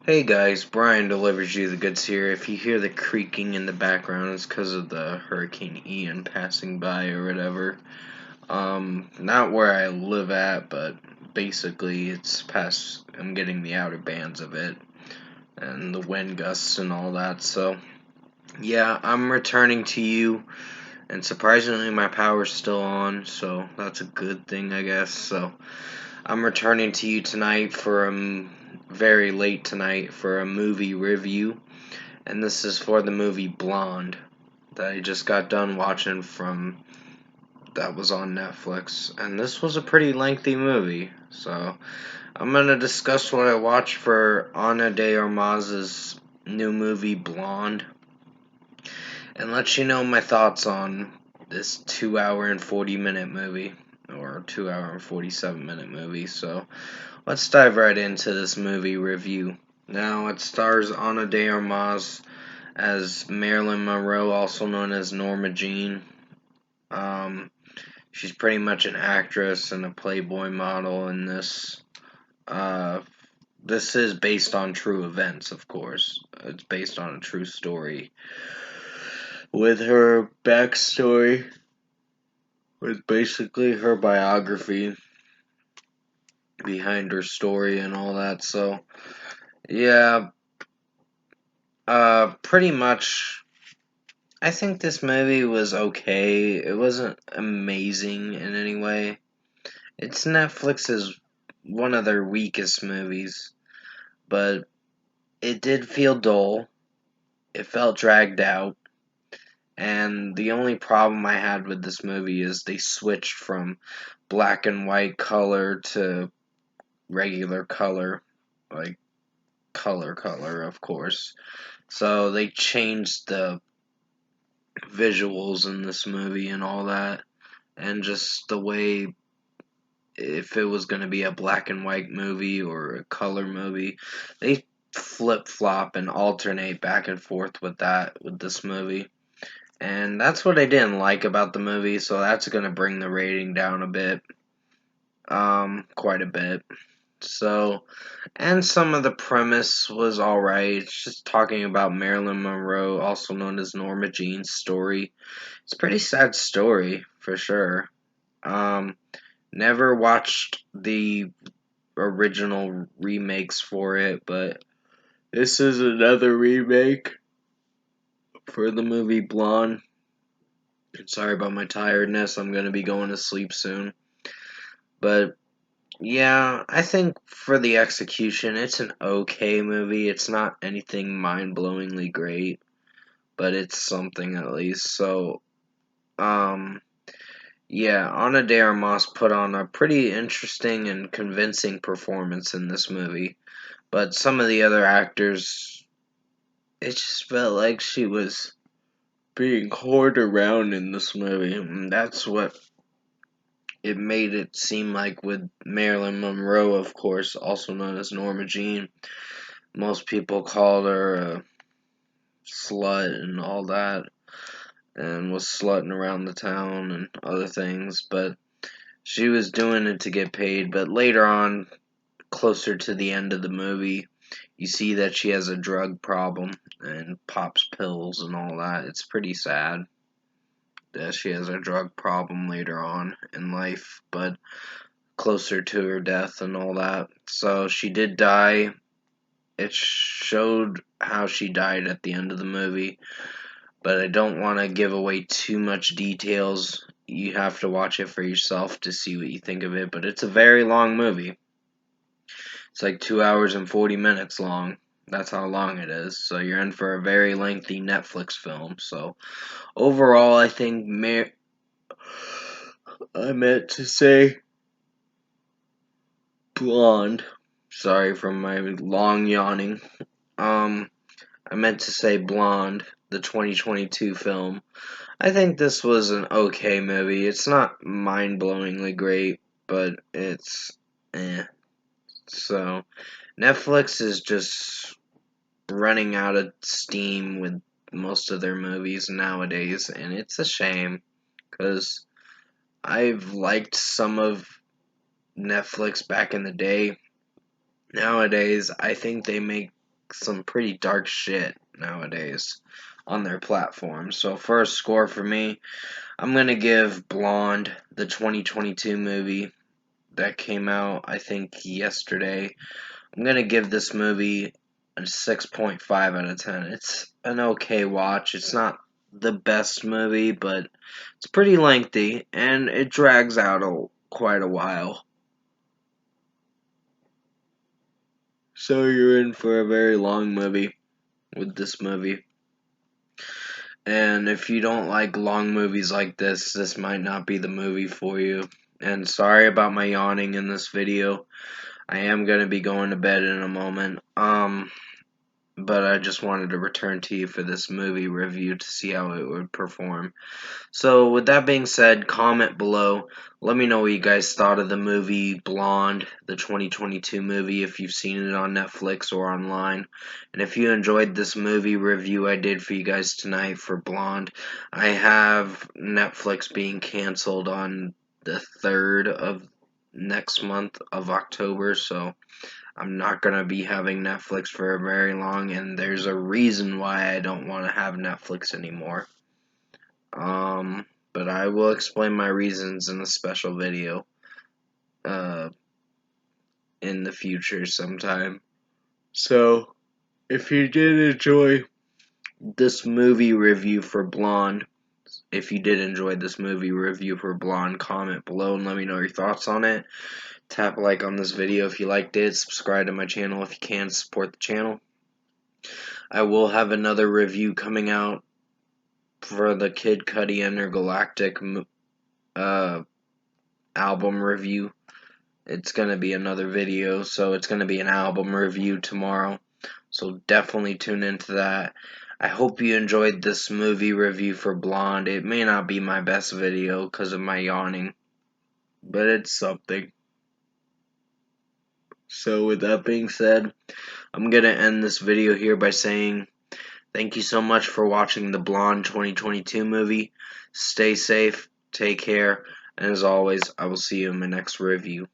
Hey guys, Brian delivers you the goods here. If you hear the creaking in the background, it's because of the Hurricane Ian passing by or whatever. Not where I live at, but basically it's past, I'm getting the outer bands of it, and the wind gusts and all that, so yeah, I'm returning to you, and surprisingly my power's still on, so that's a good thing, I guess, so I'm returning to you tonight for very late tonight for a movie review, and this is for the movie Blonde that I just got done watching from that was on Netflix, and this was a pretty lengthy movie. So I'm gonna discuss what I watched for Ana de Armas's new movie Blonde, and let you know my thoughts on this 2 hour and 40-minute movie, or 2 hour and 47-minute movie. So let's dive right into this movie review. Now it stars Ana de Armas as Marilyn Monroe, also known as Norma Jean. Um, she's pretty much an actress and a Playboy model in this. Uh, this is based on true events, of course. It's based on a true story. With her backstory, with basically her biography behind her story and all that. So, yeah, pretty much I think this movie was okay. It wasn't amazing in any way. It's Netflix's one of their weakest movies, but it did feel dull. It felt dragged out, and the only problem I had with this movie is they switched from black and white color to regular color, like color, of course. So they changed the visuals in this movie and all that, and just the way if it was going to be a black and white movie or a color movie, they flip flop and alternate back and forth with this movie. And that's what I didn't like about the movie, so that's going to bring the rating down a bit. Quite a bit. So, and some of the premise was alright. It's just talking about Marilyn Monroe, also known as Norma Jean's story. It's a pretty sad story, for sure. Um, Never watched the original remakes for it, but this is another remake for the movie Blonde. Sorry about my tiredness. I'm going to be going to sleep soon. But yeah, I think for the execution, it's an okay movie. It's not anything mind-blowingly great, but it's something at least. So, yeah, Ana de Armas put on a pretty interesting and convincing performance in this movie. But some of the other actors, it just felt like she was being whored around in this movie. And that's what it made it seem like with Marilyn Monroe, of course, also known as Norma Jean. Most people called her a slut and all that, and was slutting around the town and other things, but she was doing it to get paid. But later on, closer to the end of the movie, you see that she has a drug problem and pops pills and all that. It's pretty sad that she has a drug problem later on in life, but closer to her death and all that. So she did die. It showed how she died at the end of the movie, but I don't want to give away too much details. You have to watch it for yourself to see what you think of it, but it's a very long movie. It's like 2 hours and 40 minutes long. That's how long it is. So you're in for a very lengthy Netflix film. So overall, I think I meant to say Blonde. Sorry for my long yawning. Um, I meant to say Blonde, the 2022 film. I think this was an okay movie. It's not mind-blowingly great, but it's eh. So Netflix is just running out of steam with most of their movies nowadays, and it's a shame because I've liked some of Netflix back in the day. Nowadays, I think they make some pretty dark shit nowadays on their platform. So for a score for me, I'm gonna give Blonde, the 2022 movie that came out, I think, yesterday. I'm gonna give this movie a 6.5 out of 10. It's an okay watch. It's not the best movie, but it's pretty lengthy and it drags out quite a while. So you're in for a very long movie with this movie. And if you don't like long movies like this might not be the movie for you. And sorry about my yawning in this video. I am going to be going to bed in a moment. But I just wanted to return to you for this movie review to see how it would perform. So with that being said, comment below. Let me know what you guys thought of the movie Blonde, the 2022 movie, if you've seen it on Netflix or online. And if you enjoyed this movie review I did for you guys tonight for Blonde, I have Netflix being canceled on the 3rd of next month of October, so I'm not going to be having Netflix for very long, and there's a reason why I don't want to have Netflix anymore. But I will explain my reasons in a special video, in the future sometime. So, if you did enjoy this movie review for Blonde, comment below and let me know your thoughts on it. Tap a like on this video if you liked it. Subscribe to my channel if you can. Support the channel. I will have another review coming out for the Kid Cudi Intergalactic album review. It's going to be another video, so it's going to be an album review tomorrow. So definitely tune into that. I hope you enjoyed this movie review for Blonde. It may not be my best video because of my yawning, but it's something. So with that being said, I'm going to end this video here by saying thank you so much for watching the Blonde 2022 movie. Stay safe, take care, and as always, I will see you in my next review.